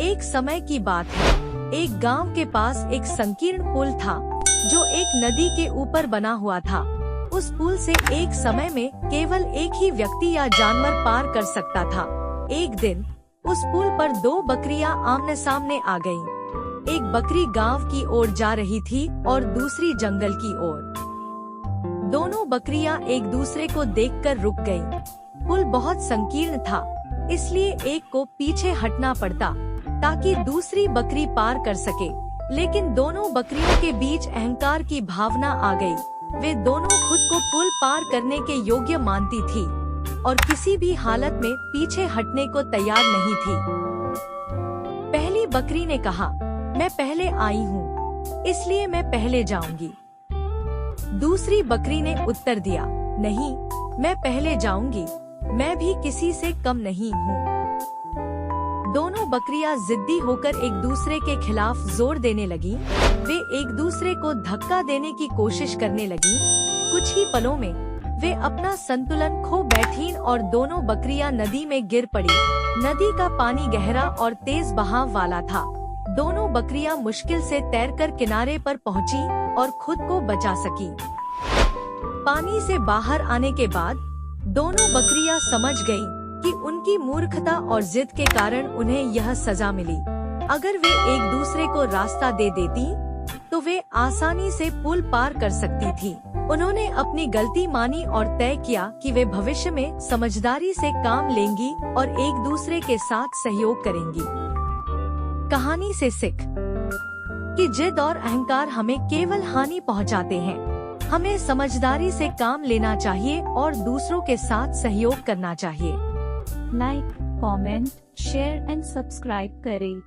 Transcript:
एक समय की बात है, एक गांव के पास एक संकीर्ण पुल था जो एक नदी के ऊपर बना हुआ था। उस पुल से एक समय में केवल एक ही व्यक्ति या जानवर पार कर सकता था। एक दिन उस पुल पर दो बकरियां आमने सामने आ गईं। एक बकरी गांव की ओर जा रही थी और दूसरी जंगल की ओर। दोनों बकरियां एक दूसरे को देखकर रुक गईं। पुल बहुत संकीर्ण था, इसलिए एक को पीछे हटना पड़ता ताकि दूसरी बकरी पार कर सके। लेकिन दोनों बकरियों के बीच अहंकार की भावना आ गई। वे दोनों खुद को पुल पार करने के योग्य मानती थी और किसी भी हालत में पीछे हटने को तैयार नहीं थी। पहली बकरी ने कहा, मैं पहले आई हूँ, इसलिए मैं पहले जाऊंगी। दूसरी बकरी ने उत्तर दिया, नहीं, मैं पहले जाऊंगी, मैं भी किसी से कम नहीं हूँ। दोनों बकरियां जिद्दी होकर एक दूसरे के खिलाफ जोर देने लगी। वे एक दूसरे को धक्का देने की कोशिश करने लगी। कुछ ही पलों में वे अपना संतुलन खो बैठीं और दोनों बकरियां नदी में गिर पड़ी। नदी का पानी गहरा और तेज बहाव वाला था। दोनों बकरियां मुश्किल से तैरकर किनारे पर पहुंची और खुद को बचा सकी। पानी से बाहर आने के बाद दोनों बकरियां समझ गईं कि उनकी मूर्खता और जिद के कारण उन्हें यह सजा मिली। अगर वे एक दूसरे को रास्ता दे देती तो वे आसानी से पुल पार कर सकती थी। उन्होंने अपनी गलती मानी और तय किया कि वे भविष्य में समझदारी से काम लेंगी और एक दूसरे के साथ सहयोग करेंगी। कहानी से सीख कि जिद और अहंकार हमें केवल हानि पहुंचाते हैं। हमें समझदारी से काम लेना चाहिए और दूसरों के साथ सहयोग करना चाहिए। Like, comment, share and subscribe करें।